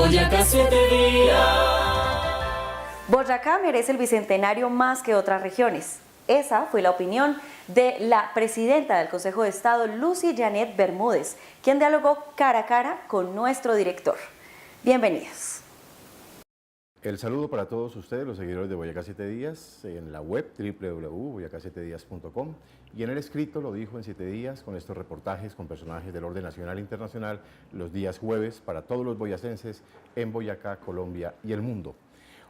Boyacá 7 días. Boyacá merece el bicentenario más que otras regiones. Esa fue la opinión de la presidenta del Consejo de Estado, Lucy Janet Bermúdez, quien dialogó cara a cara con nuestro director. Bienvenidos. El saludo para todos ustedes, los seguidores de Boyacá 7 días, en la web www.boyacá7días.com, y en el escrito Lo dijo en 7 días, con estos reportajes con personajes del orden nacional e internacional, los días jueves para todos los boyacenses en Boyacá, Colombia y el mundo.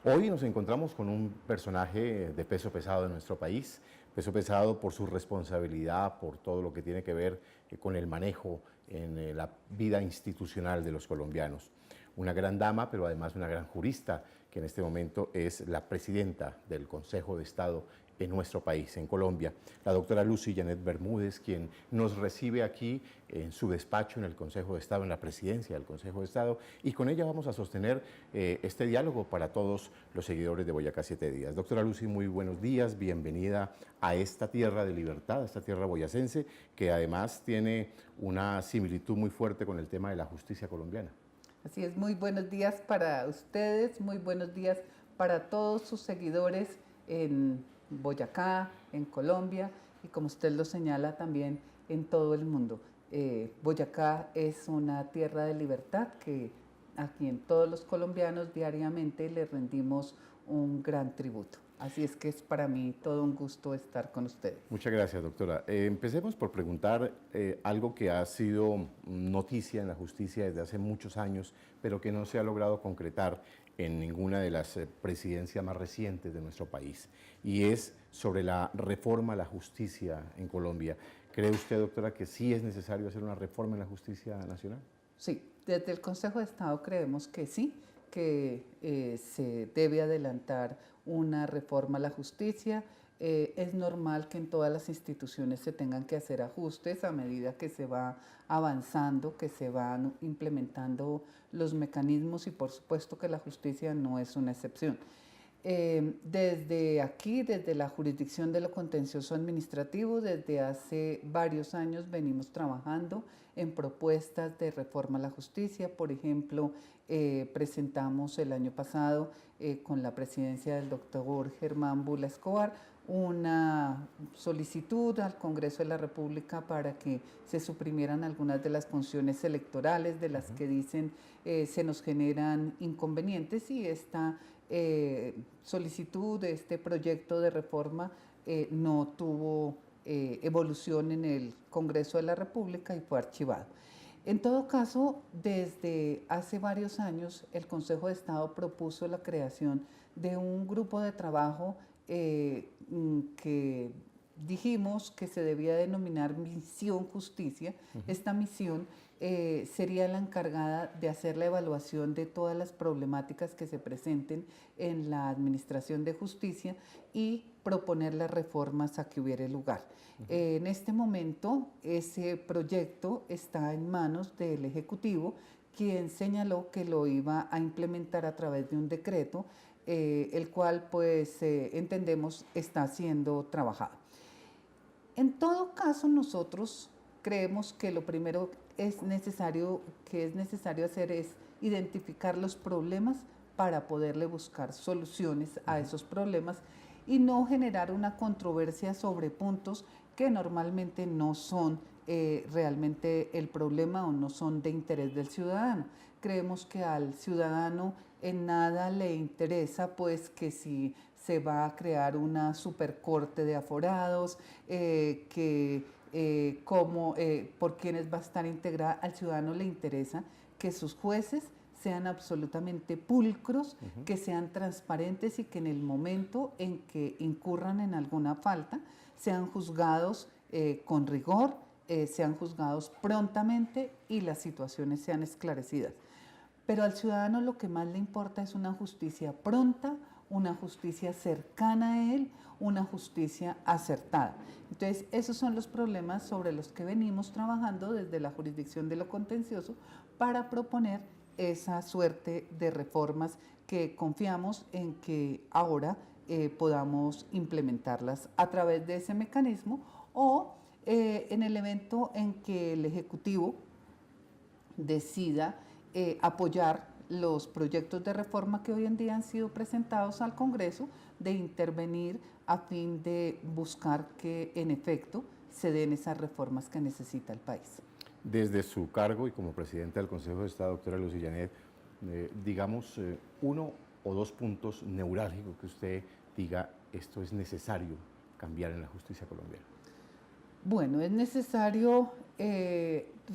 Hoy nos encontramos con un personaje de peso pesado de nuestro país, peso pesado por su responsabilidad, por todo lo que tiene que ver con el manejo en la vida institucional de los colombianos. Una gran dama, pero además una gran jurista, que en este momento es la presidenta del Consejo de Estado en nuestro país, en Colombia, la doctora Lucy Janet Bermúdez, quien nos recibe aquí en su despacho en el Consejo de Estado, en la presidencia del Consejo de Estado, y con ella vamos a sostener este diálogo para todos los seguidores de Boyacá 7 días. Doctora Lucy, muy buenos días, bienvenida a esta tierra de libertad, a esta tierra boyacense, que además tiene una similitud muy fuerte con el tema de la justicia colombiana. Así es, muy buenos días para ustedes, muy buenos días para todos sus seguidores en Boyacá, en Colombia y como usted lo señala también en todo el mundo. Boyacá es una tierra de libertad que a quien todos los colombianos diariamente le rendimos un gran tributo. Así es que es para mí todo un gusto estar con ustedes. Muchas gracias, doctora. Empecemos por preguntar algo que ha sido noticia en la justicia desde hace muchos años, pero que no se ha logrado concretar en ninguna de las presidencias más recientes de nuestro país, y es sobre la reforma a la justicia en Colombia. ¿Cree usted, doctora, que sí es necesario hacer una reforma en la justicia nacional? Sí, desde el Consejo de Estado creemos que sí, que se debe adelantar una reforma a la justicia. Es normal que en todas las instituciones se tengan que hacer ajustes a medida que se va avanzando, que se van implementando los mecanismos y por supuesto que la justicia no es una excepción. Desde aquí, desde la jurisdicción de lo contencioso administrativo, desde hace varios años venimos trabajando en propuestas de reforma a la justicia. Por ejemplo, presentamos el año pasado con la presidencia del doctor Germán Bula Escobar una solicitud al Congreso de la República para que se suprimieran algunas de las funciones electorales de las que dicen se nos generan inconvenientes, y esta solicitud de este proyecto de reforma no tuvo evolución en el Congreso de la República y fue archivado. En todo caso, desde hace varios años el Consejo de Estado propuso la creación de un grupo de trabajo que dijimos que se debía denominar Misión Justicia. Esta misión sería la encargada de hacer la evaluación de todas las problemáticas que se presenten en la administración de justicia y proponer las reformas a que hubiera lugar. En este momento ese proyecto está en manos del Ejecutivo, quien señaló que lo iba a implementar a través de un decreto, el cual pues entendemos está siendo trabajado. En todo caso, nosotros creemos que lo primero que es necesario hacer es identificar los problemas para poderle buscar soluciones a esos problemas y no generar una controversia sobre puntos que normalmente no son realmente el problema o no son de interés del ciudadano. Creemos que al ciudadano en nada le interesa pues que si se va a crear una supercorte de aforados, por quienes va a estar integrada. Al ciudadano le interesa que sus jueces sean absolutamente pulcros, que sean transparentes y que en el momento en que incurran en alguna falta sean juzgados con rigor, sean juzgados prontamente y las situaciones sean esclarecidas. Pero al ciudadano lo que más le importa es una justicia pronta, una justicia cercana a él, una justicia acertada. Entonces, esos son los problemas sobre los que venimos trabajando desde la jurisdicción de lo contencioso para proponer esa suerte de reformas que confiamos en que ahora podamos implementarlas a través de ese mecanismo o en el evento en que el Ejecutivo decida apoyar los proyectos de reforma que hoy en día han sido presentados al Congreso, de intervenir a fin de buscar que en efecto se den esas reformas que necesita el país. Desde su cargo y como presidenta del Consejo de Estado, doctora Lucy Janet, digamos uno o dos puntos neurálgicos que usted diga, esto es necesario cambiar en la justicia colombiana. Bueno, es necesario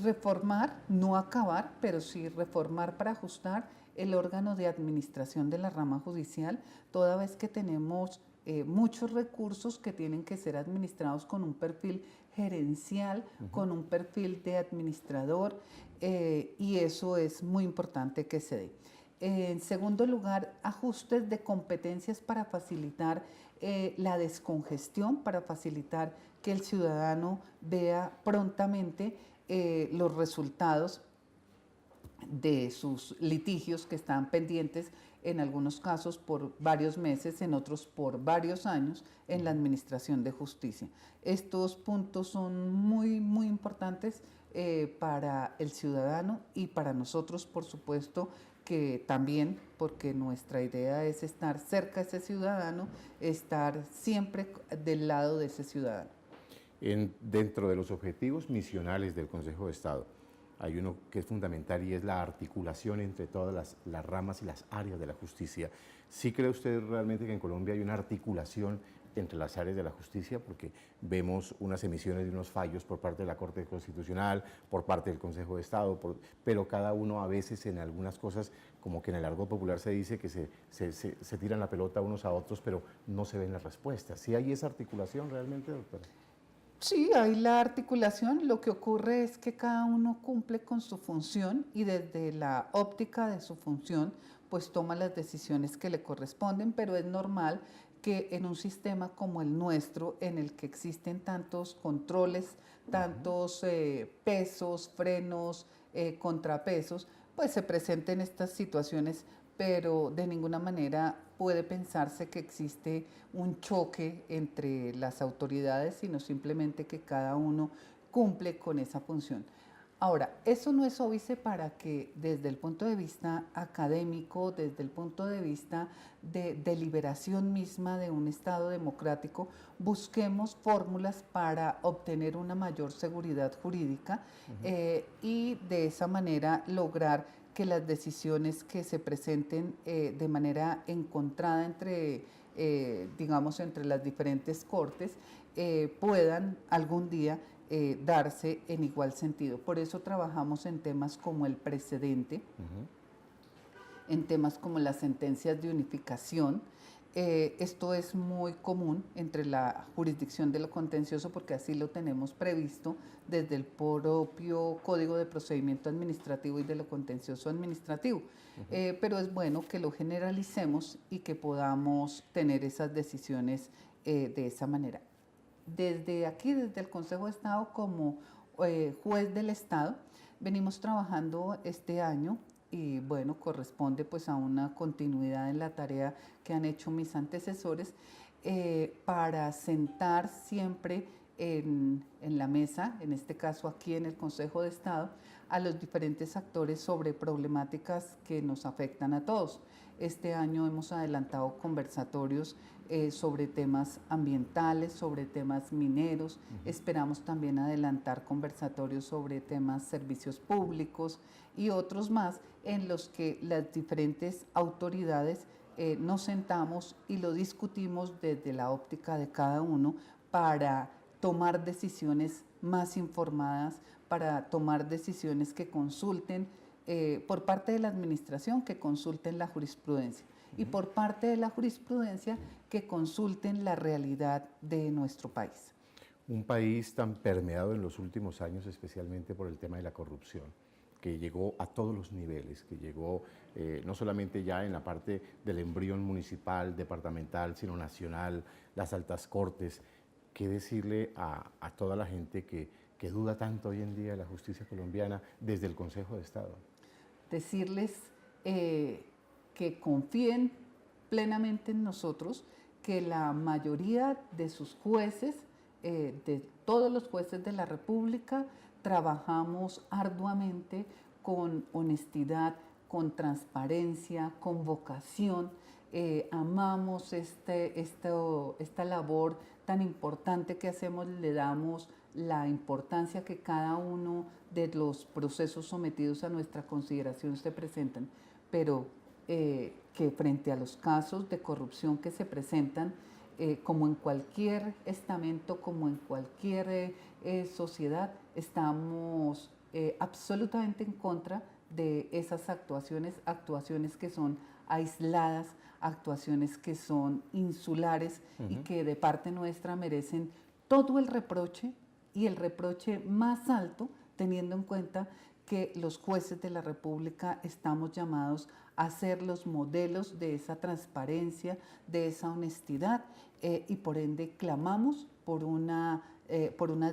reformar, no acabar, pero sí reformar para ajustar el órgano de administración de la rama judicial, toda vez que tenemos muchos recursos que tienen que ser administrados con un perfil gerencial, con un perfil de administrador, y eso es muy importante que se dé. En segundo lugar, ajustes de competencias para facilitar la descongestión, para facilitar que el ciudadano vea prontamente los resultados de sus litigios que están pendientes, en algunos casos por varios meses, en otros por varios años, en la administración de justicia. Estos puntos son muy, muy importantes para el ciudadano y para nosotros, por supuesto, que también, porque nuestra idea es estar cerca de ese ciudadano, estar siempre del lado de ese ciudadano. Dentro de los objetivos misionales del Consejo de Estado, hay uno que es fundamental y es la articulación entre todas las ramas y las áreas de la justicia. ¿Sí cree usted realmente que en Colombia hay una articulación entre las áreas de la justicia? Porque vemos unas emisiones de unos fallos por parte de la Corte Constitucional, por parte del Consejo de Estado, pero cada uno a veces en algunas cosas, como que en el argot popular se dice que se tiran la pelota unos a otros, pero no se ven las respuestas. ¿Sí hay esa articulación realmente, doctora? Sí, hay la articulación. Lo que ocurre es que cada uno cumple con su función y desde la óptica de su función, pues toma las decisiones que le corresponden, pero es normal que en un sistema como el nuestro, en el que existen tantos controles, tantos pesos, frenos, contrapesos, pues se presenten estas situaciones, pero de ninguna manera puede pensarse que existe un choque entre las autoridades, sino simplemente que cada uno cumple con esa función. Ahora, eso no es óbice para que desde el punto de vista académico, desde el punto de vista de deliberación misma de un Estado democrático, busquemos fórmulas para obtener una mayor seguridad jurídica y de esa manera lograr que las decisiones que se presenten de manera encontrada entre, digamos, entre las diferentes cortes puedan algún día darse en igual sentido. Por eso trabajamos en temas como el precedente, en temas como las sentencias de unificación. Esto es muy común entre la jurisdicción de lo contencioso porque así lo tenemos previsto desde el propio Código de Procedimiento Administrativo y de lo contencioso administrativo. Pero es bueno que lo generalicemos y que podamos tener esas decisiones de esa manera. Desde aquí, desde el Consejo de Estado como juez del Estado, venimos trabajando este año y bueno, corresponde pues a una continuidad en la tarea que han hecho mis antecesores para sentar siempre en la mesa, en este caso aquí en el Consejo de Estado, a los diferentes actores sobre problemáticas que nos afectan a todos. Este año hemos adelantado conversatorios sobre temas ambientales, sobre temas mineros. Esperamos también adelantar conversatorios sobre temas servicios públicos y otros más en los que las diferentes autoridades nos sentamos y lo discutimos desde la óptica de cada uno para tomar decisiones más informadas, para tomar decisiones que consulten por parte de la administración, que consulten la jurisprudencia y por parte de la jurisprudencia que consulten la realidad de nuestro país. Un país tan permeado en los últimos años, especialmente por el tema de la corrupción, que llegó a todos los niveles, que llegó no solamente ya en la parte del embrión municipal, departamental, sino nacional, las altas cortes. ¿Qué decirle a toda la gente que duda tanto hoy en día de la justicia colombiana desde el Consejo de Estado? Decirles que confíen plenamente en nosotros, que la mayoría de sus jueces, de todos los jueces de la República, trabajamos arduamente con honestidad, con transparencia, con vocación. Amamos esta labor tan importante que hacemos, le damos la importancia que cada uno de los procesos sometidos a nuestra consideración se presentan, pero que frente a los casos de corrupción que se presentan, como en cualquier estamento, como en cualquier sociedad, estamos absolutamente en contra de esas actuaciones que son aisladas, actuaciones que son insulares y que de parte nuestra merecen todo el reproche y el reproche más alto, teniendo en cuenta que los jueces de la República estamos llamados a ser los modelos de esa transparencia, de esa honestidad y por ende clamamos por unas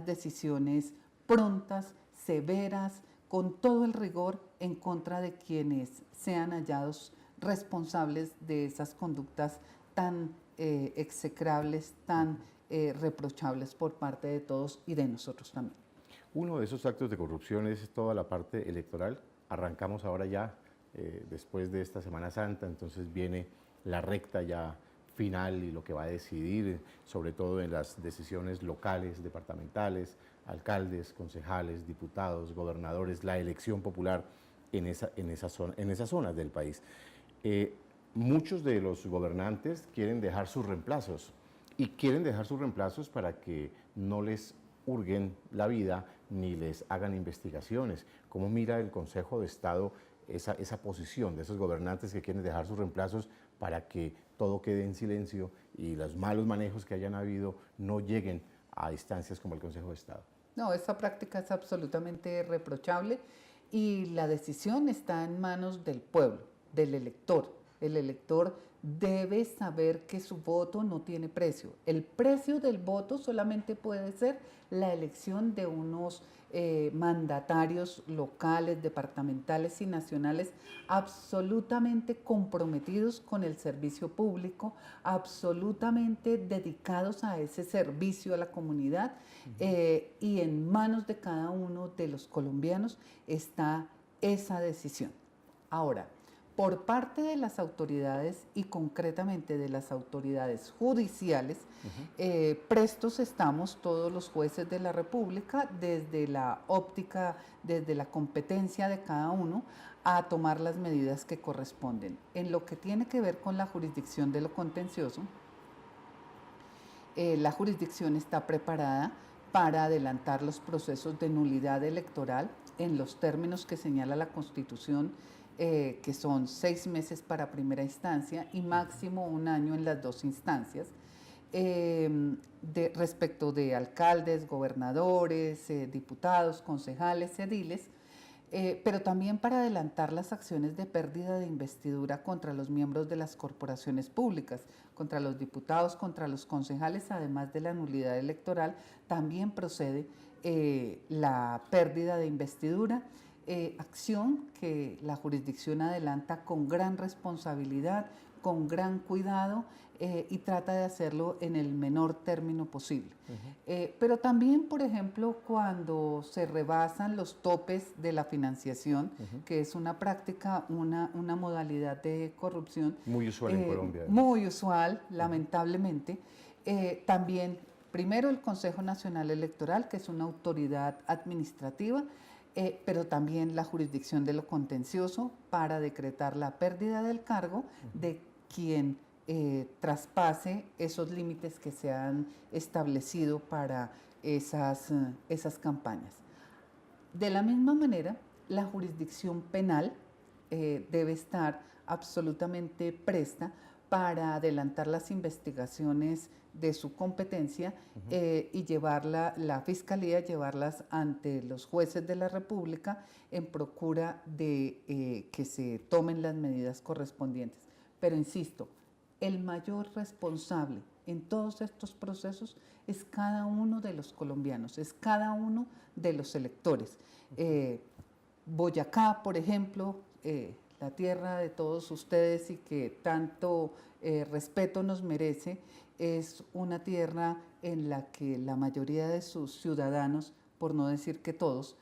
decisiones prontas, severas, con todo el rigor en contra de quienes sean hallados responsables de esas conductas tan execrables, tan reprochables por parte de todos y de nosotros también. Uno de esos actos de corrupción es toda la parte electoral. Arrancamos ahora ya, después de esta Semana Santa, entonces viene la recta ya final y lo que va a decidir, sobre todo en las decisiones locales, departamentales, alcaldes, concejales, diputados, gobernadores, la elección popular en esas zonas del país. Muchos de los gobernantes quieren dejar sus reemplazos y quieren dejar sus reemplazos para que no les hurguen la vida ni les hagan investigaciones. ¿Cómo mira el Consejo de Estado esa posición de esos gobernantes que quieren dejar sus reemplazos para que todo quede en silencio y los malos manejos que hayan habido no lleguen a instancias como el Consejo de Estado? No, esa práctica es absolutamente reprochable y la decisión está en manos del pueblo, del elector. El elector debe saber que su voto no tiene precio. El precio del voto solamente puede ser la elección de unos mandatarios locales, departamentales y nacionales absolutamente comprometidos con el servicio público, absolutamente dedicados a ese servicio a la comunidad y en manos de cada uno de los colombianos está esa decisión. Ahora, por parte de las autoridades y concretamente de las autoridades judiciales, prestos estamos todos los jueces de la República desde la óptica, desde la competencia de cada uno a tomar las medidas que corresponden. En lo que tiene que ver con la jurisdicción de lo contencioso, la jurisdicción está preparada para adelantar los procesos de nulidad electoral en los términos que señala la Constitución, que son 6 meses para primera instancia y máximo 1 año en las 2 instancias, respecto de alcaldes, gobernadores, diputados, concejales, ediles, pero también para adelantar las acciones de pérdida de investidura contra los miembros de las corporaciones públicas, contra los diputados, contra los concejales, además de la nulidad electoral, también procede la pérdida de investidura, acción que la jurisdicción adelanta con gran responsabilidad, con gran cuidado y trata de hacerlo en el menor término posible. Pero también, por ejemplo, cuando se rebasan los topes de la financiación, que es una práctica, una modalidad de corrupción muy usual en Colombia. Muy usual, lamentablemente. También, primero, el Consejo Nacional Electoral, que es una autoridad administrativa, pero también la jurisdicción de lo contencioso para decretar la pérdida del cargo de quien traspase esos límites que se han establecido para esas campañas. De la misma manera, la jurisdicción penal debe estar absolutamente presta para adelantar las investigaciones de su competencia y la Fiscalía llevarlas ante los jueces de la República en procura de que se tomen las medidas correspondientes. Pero insisto, el mayor responsable en todos estos procesos es cada uno de los colombianos, es cada uno de los electores. Boyacá, por ejemplo, la tierra de todos ustedes y que tanto respeto nos merece, es una tierra en la que la mayoría de sus ciudadanos, por no decir que todos,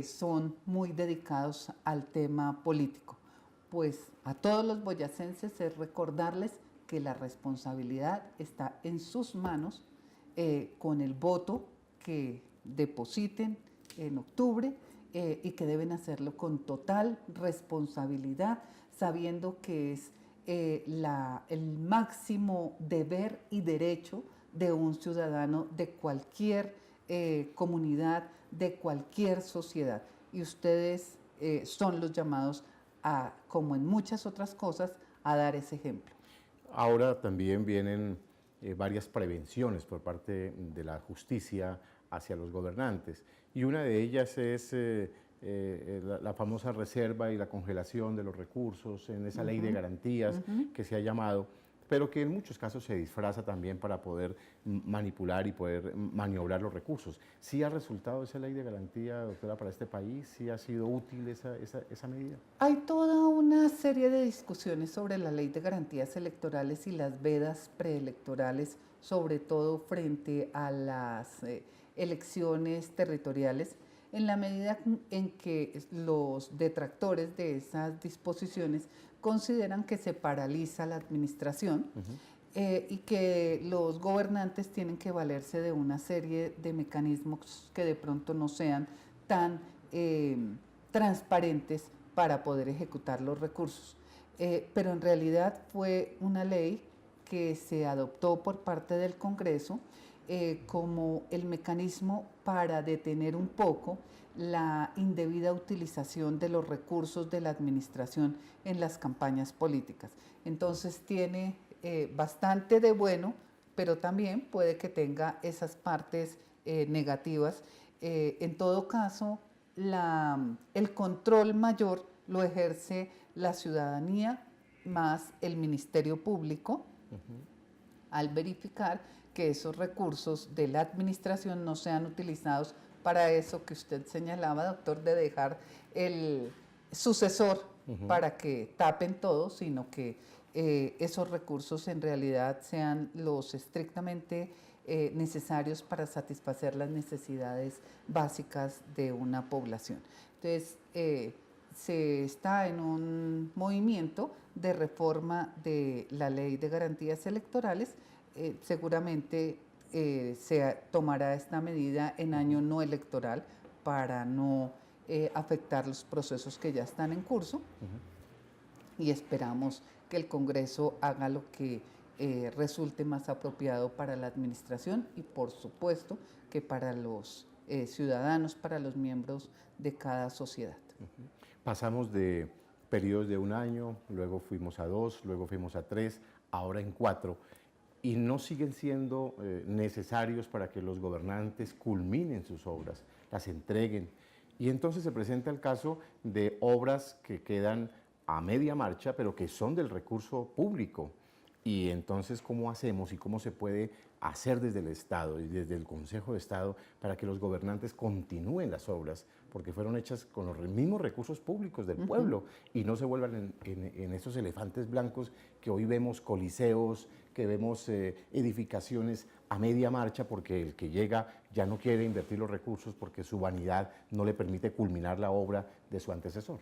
son muy dedicados al tema político. pues a todos los boyacenses es recordarles que la responsabilidad está en sus manos con el voto que depositen en octubre y que deben hacerlo con total responsabilidad, sabiendo que es el máximo deber y derecho de un ciudadano de cualquier comunidad, de cualquier sociedad. Y ustedes son los llamados a, como en muchas otras cosas, a dar ese ejemplo. Ahora también vienen varias prevenciones por parte de la justicia hacia los gobernantes, y una de ellas es la famosa reserva y la congelación de los recursos en esa ley de garantías que se ha llamado, pero que en muchos casos se disfraza también para poder manipular y poder maniobrar los recursos. ¿Sí ha resultado esa ley de garantía, doctora, para este país? ¿Sí ha sido útil esa medida? Hay toda una serie de discusiones sobre la ley de garantías electorales y las vedas preelectorales, sobre todo frente a las elecciones territoriales, en la medida en que los detractores de esas disposiciones consideran que se paraliza la administración y que los gobernantes tienen que valerse de una serie de mecanismos que de pronto no sean tan transparentes para poder ejecutar los recursos. Pero en realidad fue una ley que se adoptó por parte del Congreso como el mecanismo para detener un poco la indebida utilización de los recursos de la administración en las campañas políticas. Entonces tiene bastante de bueno, pero también puede que tenga esas partes negativas. En todo caso, el control mayor lo ejerce la ciudadanía más el Ministerio Público al verificar que esos recursos de la administración no sean utilizados para eso que usted señalaba, doctor, de dejar el sucesor para que tapen todo, sino que esos recursos en realidad sean los estrictamente necesarios para satisfacer las necesidades básicas de una población. Entonces, se está en un movimiento de reforma de la ley de garantías electorales. Seguramente se tomará esta medida en año no electoral para no afectar los procesos que ya están en curso y esperamos que el Congreso haga lo que resulte más apropiado para la administración y por supuesto que para los ciudadanos, para los miembros de cada sociedad. Pasamos de periodos de un año, luego fuimos a 2, luego fuimos a 3, ahora en 4, y no siguen siendo necesarios para que los gobernantes culminen sus obras, las entreguen. Y entonces se presenta el caso de obras que quedan a media marcha, pero que son del recurso público. Y entonces, ¿cómo hacemos y cómo se puede hacer desde el Estado y desde el Consejo de Estado para que los gobernantes continúen las obras? Porque fueron hechas con los mismos recursos públicos del pueblo y no se vuelvan en esos elefantes blancos que hoy vemos, coliseos, que vemos edificaciones a media marcha porque el que llega ya no quiere invertir los recursos porque su vanidad no le permite culminar la obra de su antecesor.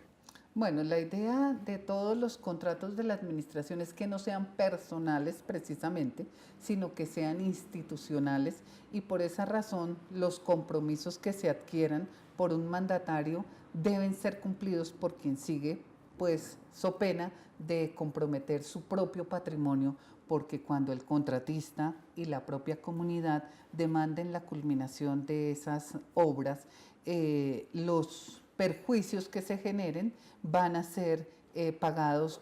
Bueno, la idea de todos los contratos de la administración es que no sean personales precisamente, sino que sean institucionales y por esa razón los compromisos que se adquieran por un mandatario deben ser cumplidos por quien sigue, pues so pena de comprometer su propio patrimonio, porque cuando el contratista y la propia comunidad demanden la culminación de esas obras, los perjuicios que se generen van a ser pagados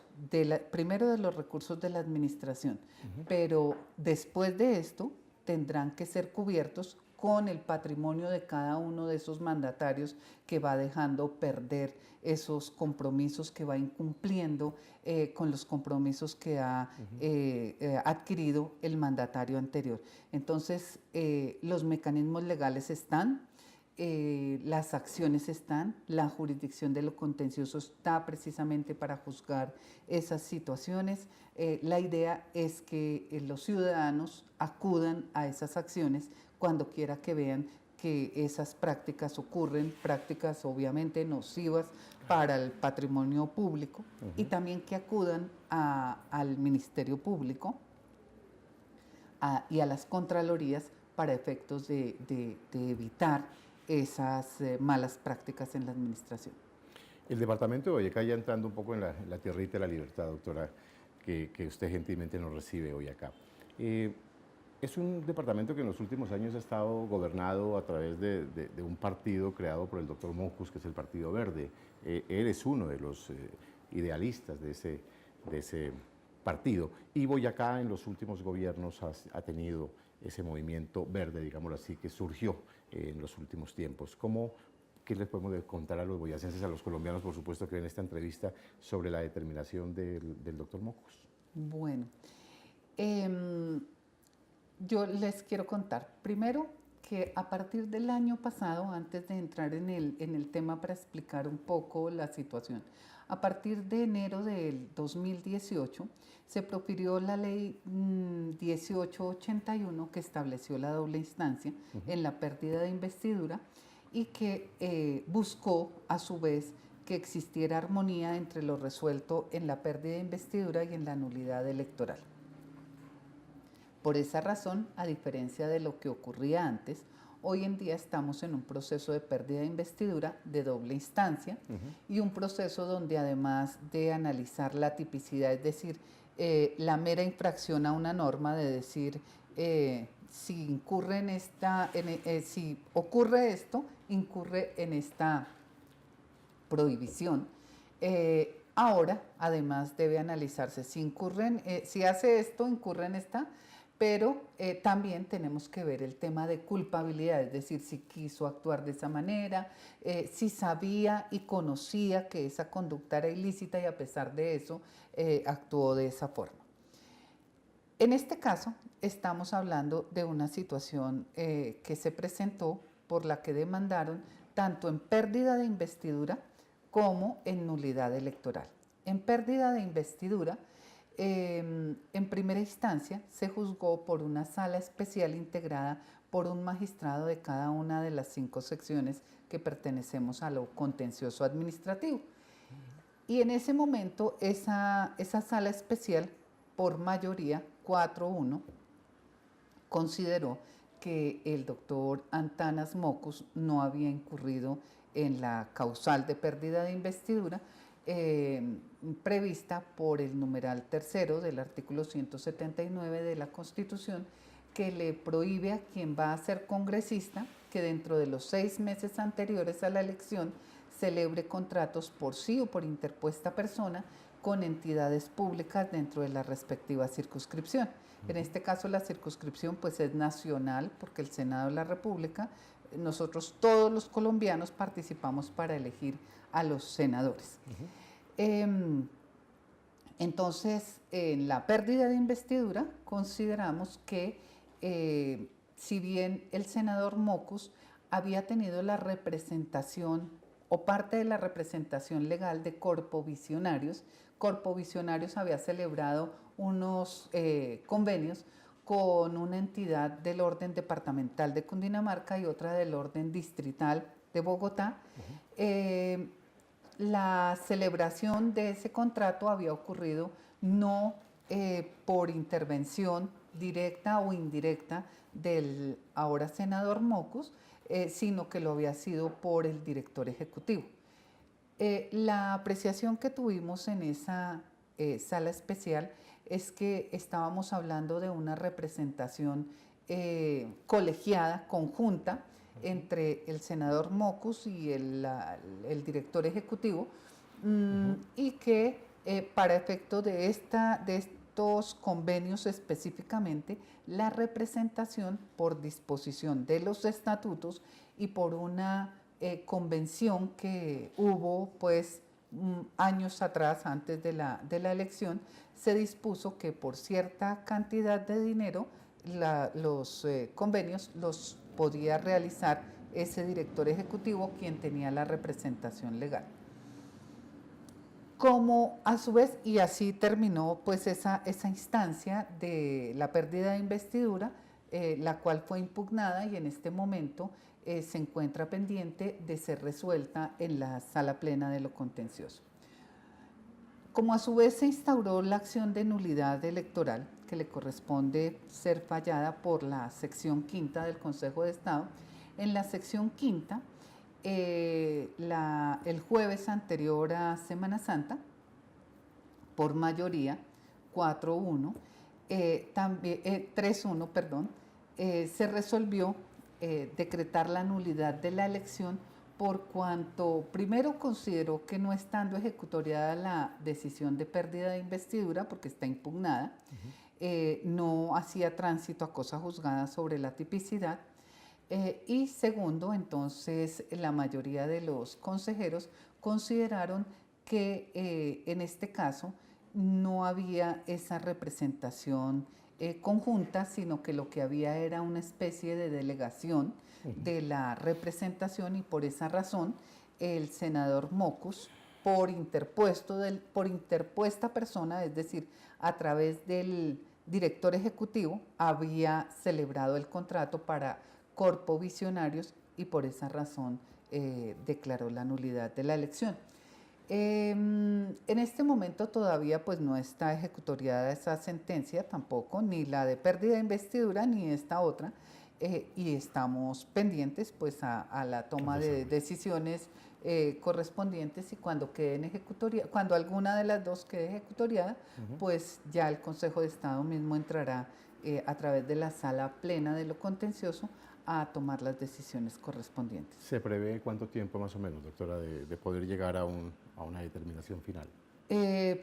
primero de los recursos de la administración, pero después de esto tendrán que ser cubiertos con el patrimonio de cada uno de esos mandatarios que va dejando perder esos compromisos, que va incumpliendo con los compromisos que ha adquirido el mandatario anterior. Entonces, los mecanismos legales están, las acciones están, la jurisdicción de lo contencioso está precisamente para juzgar esas situaciones. La idea es que los ciudadanos acudan a esas acciones cuando quiera que vean que esas prácticas ocurren, prácticas obviamente nocivas para el patrimonio público, y también que acudan al Ministerio Público y a las Contralorías para efectos de evitar esas malas prácticas en la administración. El departamento de Boyacá, ya entrando un poco en la tierrita de la libertad, doctora, que usted gentilmente nos recibe hoy acá. Es un departamento que en los últimos años ha estado gobernado a través de un partido creado por el doctor Mockus, que es el Partido Verde. Él es uno de los idealistas de ese partido. Y Boyacá en los últimos gobiernos ha tenido ese movimiento verde, digámoslo así, que surgió en los últimos tiempos. ¿Qué les podemos contar a los boyacenses, a los colombianos, por supuesto, que ven esta entrevista sobre la determinación del doctor Mockus? Bueno, yo les quiero contar, primero, que a partir del año pasado, antes de entrar en el tema para explicar un poco la situación, a partir de enero del 2018 se profirió la ley 1881 que estableció la doble instancia en la pérdida de investidura y que buscó a su vez que existiera armonía entre lo resuelto en la pérdida de investidura y en la nulidad electoral. Por esa razón, a diferencia de lo que ocurría antes, hoy en día estamos en un proceso de pérdida de investidura de doble instancia y un proceso donde, además de analizar la tipicidad, es decir, la mera infracción a una norma, de decir si ocurre esto, incurre en esta prohibición. Ahora, además, debe analizarse si hace esto, incurre en esta. Pero también tenemos que ver el tema de culpabilidad, es decir, si quiso actuar de esa manera, si sabía y conocía que esa conducta era ilícita y a pesar de eso actuó de esa forma. En este caso, estamos hablando de una situación que se presentó por la que demandaron tanto en pérdida de investidura como en nulidad electoral. En pérdida de investidura, en primera instancia se juzgó por una sala especial integrada por un magistrado de cada una de las 5 secciones que pertenecemos a lo contencioso administrativo. Y en ese momento esa sala especial, por mayoría 4-1, consideró que el doctor Antanas Mockus no había incurrido en la causal de pérdida de investidura prevista por el numeral 3 del artículo 179 de la Constitución, que le prohíbe a quien va a ser congresista que dentro de los 6 meses anteriores a la elección celebre contratos por sí o por interpuesta persona con entidades públicas dentro de la respectiva circunscripción. En este caso la circunscripción pues es nacional, porque el Senado de la República, nosotros todos los colombianos participamos para elegir a los senadores. Entonces, en la pérdida de investidura consideramos que si bien el senador Mockus había tenido la representación o parte de la representación legal de Corpovisionarios, Corpovisionarios había celebrado unos convenios con una entidad del orden departamental de Cundinamarca y otra del orden distrital de Bogotá. La celebración de ese contrato había ocurrido no por intervención directa o indirecta del ahora senador Mockus, sino que lo había sido por el director ejecutivo. La apreciación que tuvimos en esa sala especial es que estábamos hablando de una representación colegiada, conjunta, entre el senador Mockus y el director ejecutivo, y que para efecto de estos convenios específicamente, la representación por disposición de los estatutos y por una convención que hubo pues años atrás, antes de la elección, se dispuso que por cierta cantidad de dinero los convenios los podía realizar ese director ejecutivo, quien tenía la representación legal. Como a su vez, y así terminó pues esa instancia de la pérdida de investidura, la cual fue impugnada, y en este momento se encuentra pendiente de ser resuelta en la sala plena de lo contencioso. Como a su vez se instauró la acción de nulidad electoral, que le corresponde ser fallada por la sección quinta del Consejo de Estado, en la sección quinta, el jueves anterior a Semana Santa, por mayoría, 4-1, 3-1, perdón, se resolvió decretar la nulidad de la elección por cuanto primero consideró que no estando ejecutoriada la decisión de pérdida de investidura, porque está impugnada, no hacía tránsito a cosa juzgada sobre la tipicidad, y segundo, entonces la mayoría de los consejeros consideraron que en este caso no había esa representación conjunta, sino que lo que había era una especie de delegación de la representación, y por esa razón el senador Mocus, por interpuesta persona, es decir, a través del director ejecutivo, había celebrado el contrato para Corpo Visionarios y por esa razón declaró la nulidad de la elección. En este momento todavía pues no está ejecutoriada esa sentencia tampoco, ni la de pérdida de investidura ni esta otra, y estamos pendientes pues a la toma de decisiones correspondientes, y cuando queden cuando alguna de las dos quede ejecutoriada, pues ya el Consejo de Estado mismo entrará a través de la sala plena de lo contencioso a tomar las decisiones correspondientes. ¿Se prevé cuánto tiempo más o menos, doctora, de poder llegar a una determinación final?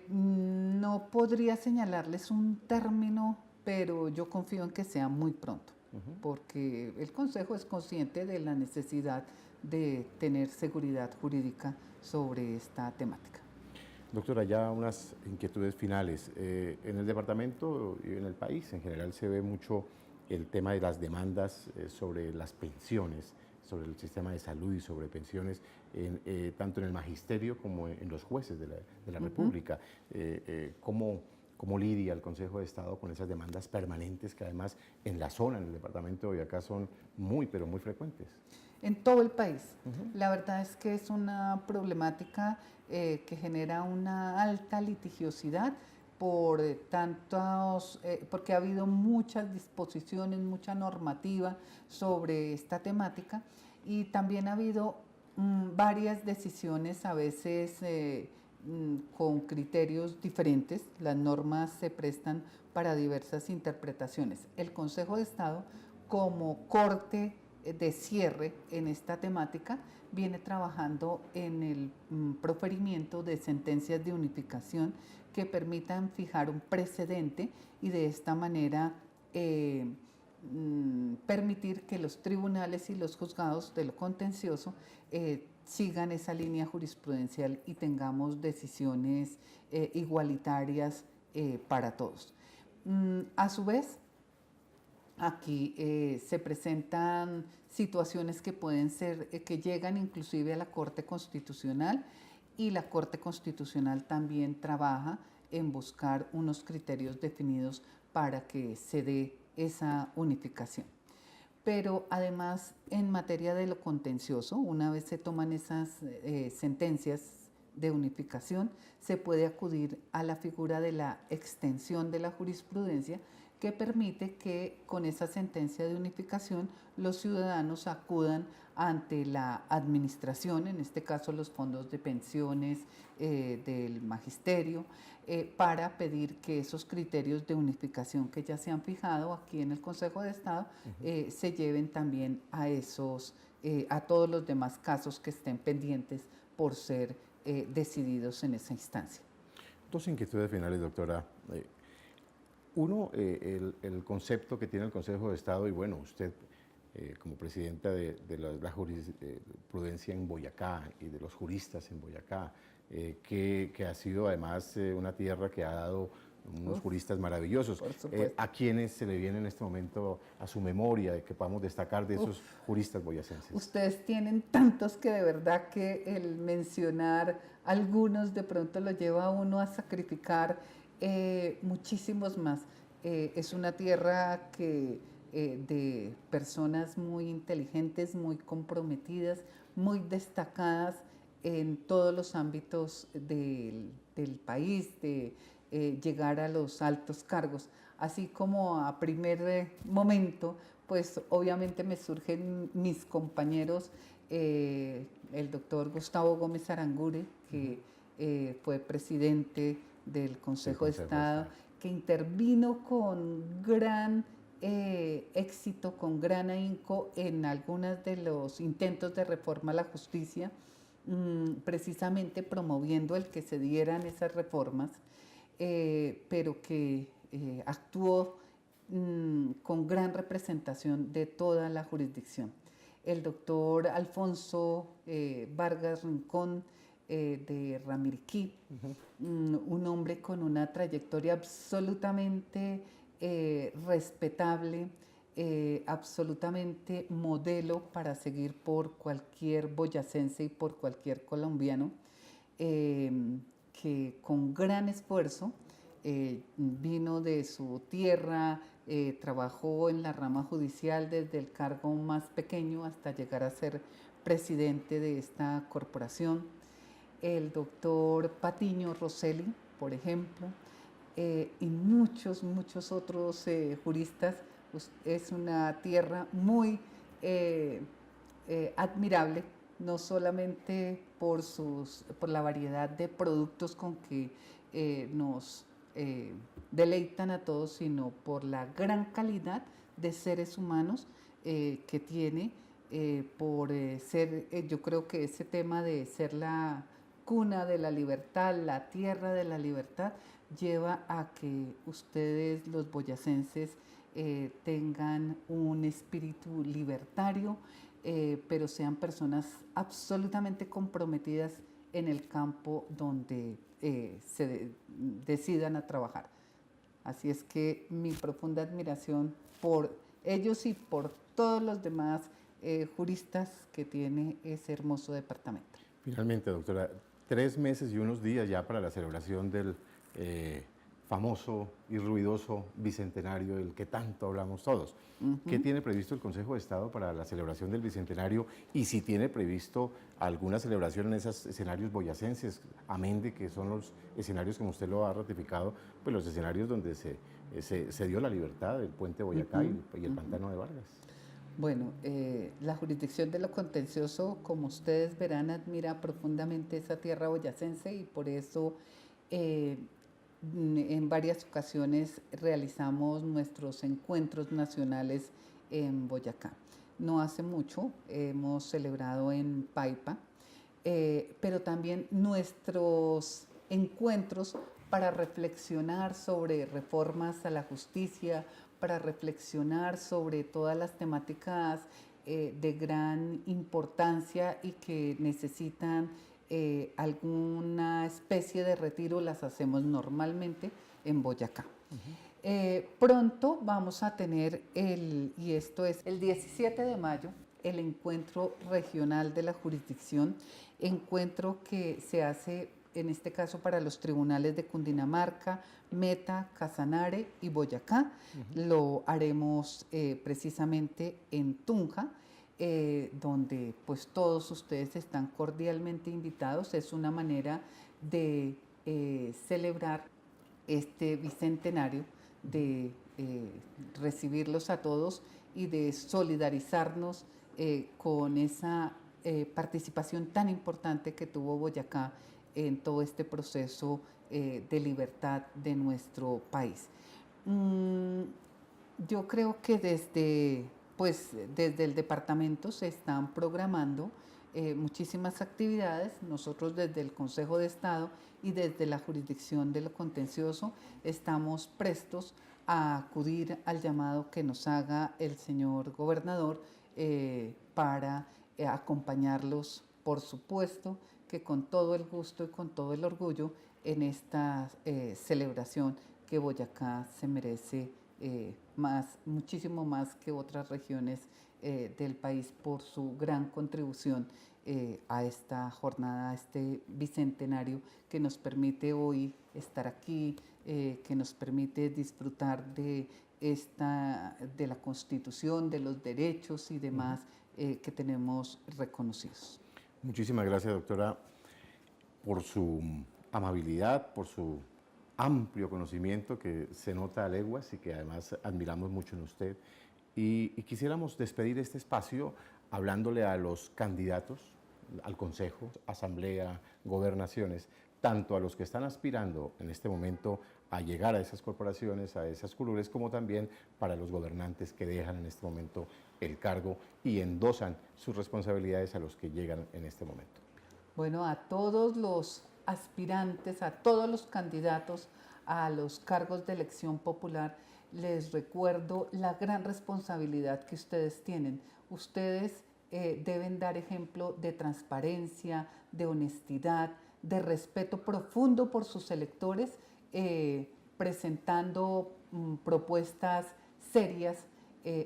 No podría señalarles un término, pero yo confío en que sea muy pronto, porque el Consejo es consciente de la necesidad de tener seguridad jurídica sobre esta temática. Doctora, ya unas inquietudes finales. En el departamento y en el país en general se ve mucho el tema de las demandas sobre las pensiones, sobre el sistema de salud y sobre pensiones, tanto en el magisterio como en los jueces de la República. ¿Cómo lidia el Consejo de Estado con esas demandas permanentes que además en la zona, en el departamento de Boyacá, son muy, pero muy frecuentes? En todo el país. La verdad es que es una problemática que genera una alta litigiosidad porque ha habido muchas disposiciones, mucha normativa sobre esta temática, y también ha habido varias decisiones, a veces con criterios diferentes. Las normas se prestan para diversas interpretaciones. El Consejo de Estado, como corte de cierre en esta temática, viene trabajando en el proferimiento de sentencias de unificación que permitan fijar un precedente y de esta manera permitir que los tribunales y los juzgados de lo contencioso sigan esa línea jurisprudencial y tengamos decisiones igualitarias para todos. A su vez, aquí se presentan situaciones que pueden ser, que llegan inclusive a la Corte Constitucional, y la Corte Constitucional también trabaja en buscar unos criterios definidos para que se dé esa unificación. Pero además, en materia de lo contencioso, una vez se toman esas sentencias de unificación, se puede acudir a la figura de la extensión de la jurisprudencia, que permite que con esa sentencia de unificación los ciudadanos acudan ante la administración, en este caso los fondos de pensiones del magisterio, para pedir que esos criterios de unificación que ya se han fijado aquí en el Consejo de Estado se lleven también a todos los demás casos que estén pendientes por ser decididos en esa instancia. Dos inquietudes finales, doctora. Uno, el concepto que tiene el Consejo de Estado, y bueno, usted como presidenta de la jurisprudencia en Boyacá y de los juristas en Boyacá, que ha sido además una tierra que ha dado unos juristas maravillosos. ¿A quiénes se le viene en este momento a su memoria que podamos destacar de esos juristas boyacenses? Ustedes tienen tantos que de verdad que el mencionar algunos de pronto lo lleva a uno a sacrificar muchísimos más. Es una tierra que de personas muy inteligentes, muy comprometidas, muy destacadas en todos los ámbitos del país, de llegar a los altos cargos. Así como a primer momento, pues obviamente me surgen mis compañeros, el doctor Gustavo Gómez Aranguren, que fue presidente del Consejo de Estado, que intervino con gran éxito, con gran ahínco en algunos de los intentos de reforma a la justicia, precisamente promoviendo el que se dieran esas reformas, pero que actuó con gran representación de toda la jurisdicción. El doctor Alfonso Vargas Rincón, de Ramiriquí, un hombre con una trayectoria absolutamente respetable, absolutamente modelo para seguir por cualquier boyacense y por cualquier colombiano, que con gran esfuerzo vino de su tierra, trabajó en la rama judicial desde el cargo más pequeño hasta llegar a ser presidente de esta corporación. El doctor Patiño Rosselli, por ejemplo, y muchos otros juristas. Pues es una tierra muy admirable, no solamente por la variedad de productos con que nos deleitan a todos, sino por la gran calidad de seres humanos que tiene, por ser, yo creo que ese tema de ser la cuna de la libertad, la tierra de la libertad, lleva a que ustedes, los boyacenses, tengan un espíritu libertario, pero sean personas absolutamente comprometidas en el campo donde se decidan a trabajar. Así es que mi profunda admiración por ellos y por todos los demás juristas que tiene ese hermoso departamento. Finalmente, doctora, 3 meses y unos días ya para la celebración del famoso y ruidoso bicentenario del que tanto hablamos todos. ¿Qué tiene previsto el Consejo de Estado para la celebración del bicentenario y si tiene previsto alguna celebración en esos escenarios boyacenses, amén de que son los escenarios, como usted lo ha ratificado, pues los escenarios donde se dio la libertad del puente Boyacá y el pantano de Vargas? Bueno, la jurisdicción de lo contencioso, como ustedes verán, admira profundamente esa tierra boyacense y por eso en varias ocasiones realizamos nuestros encuentros nacionales en Boyacá. No hace mucho hemos celebrado en Paipa, pero también nuestros encuentros para reflexionar sobre reformas a la justicia, para reflexionar sobre todas las temáticas de gran importancia y que necesitan alguna especie de retiro, las hacemos normalmente en Boyacá. Pronto vamos a tener y esto es el 17 de mayo, el encuentro regional de la jurisdicción, encuentro que se hace en este caso para los tribunales de Cundinamarca, Meta, Casanare y Boyacá. Lo haremos precisamente en Tunja, donde pues todos ustedes están cordialmente invitados. Es una manera de celebrar este bicentenario, de recibirlos a todos y de solidarizarnos con esa participación tan importante que tuvo Boyacá en todo este proceso de libertad de nuestro país. Yo creo que desde el departamento se están programando muchísimas actividades. Nosotros desde el Consejo de Estado y desde la jurisdicción de lo contencioso estamos prestos a acudir al llamado que nos haga el señor gobernador para acompañarlos, por supuesto, que con todo el gusto y con todo el orgullo en esta celebración que Boyacá se merece muchísimo más que otras regiones del país por su gran contribución a esta jornada, a este bicentenario que nos permite hoy estar aquí, que nos permite disfrutar de la Constitución, de los derechos y demás que tenemos reconocidos. Muchísimas gracias, doctora, por su amabilidad, por su amplio conocimiento que se nota a leguas y que además admiramos mucho en usted. Y quisiéramos despedir este espacio hablándole a los candidatos al Consejo, Asamblea, Gobernaciones, tanto a los que están aspirando en este momento a llegar a esas corporaciones, a esas curules, como también para los gobernantes que dejan en este momento el cargo y endosan sus responsabilidades a los que llegan en este momento. Bueno, a todos los aspirantes, a todos los candidatos a los cargos de elección popular, les recuerdo la gran responsabilidad que ustedes tienen. Ustedes deben dar ejemplo de transparencia, de honestidad, de respeto profundo por sus electores, presentando propuestas serias,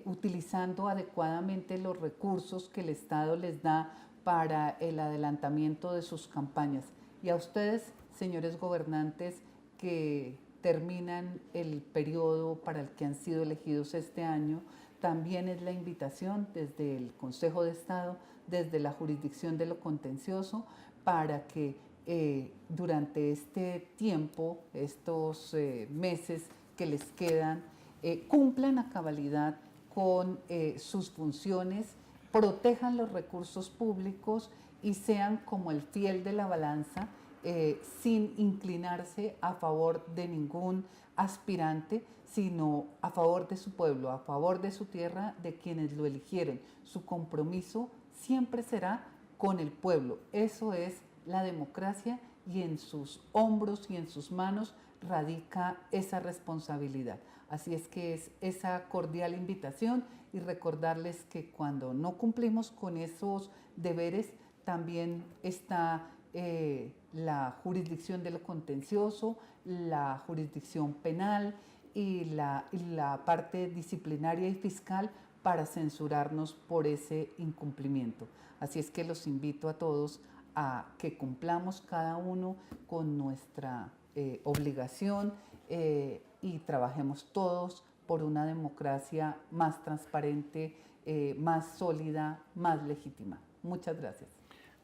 utilizando adecuadamente los recursos que el Estado les da para el adelantamiento de sus campañas. Y a ustedes, señores gobernantes, que terminan el periodo para el que han sido elegidos este año, también es la invitación desde el Consejo de Estado, desde la jurisdicción de lo contencioso, para que durante este tiempo, estos meses que les quedan, cumplan a cabalidad con sus funciones, protejan los recursos públicos y sean como el fiel de la balanza, sin inclinarse a favor de ningún aspirante, sino a favor de su pueblo, a favor de su tierra, de quienes lo eligieron. Su compromiso siempre será con el pueblo. Eso es la democracia y en sus hombros y en sus manos radica esa responsabilidad. Así es que es esa cordial invitación y recordarles que cuando no cumplimos con esos deberes, también está la jurisdicción de lo contencioso, la jurisdicción penal y la parte disciplinaria y fiscal para censurarnos por ese incumplimiento. Así es que los invito a todos a que cumplamos cada uno con nuestra obligación y trabajemos todos por una democracia más transparente, más sólida, más legítima. Muchas gracias.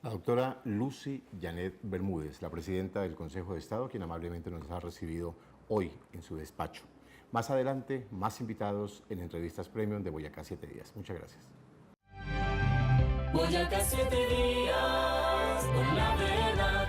La doctora Lucy Janet Bermúdez, la presidenta del Consejo de Estado, quien amablemente nos ha recibido hoy en su despacho. Más adelante, más invitados en entrevistas premium de Boyacá 7 días. Muchas gracias. Boyacá 7 días, con la verdad.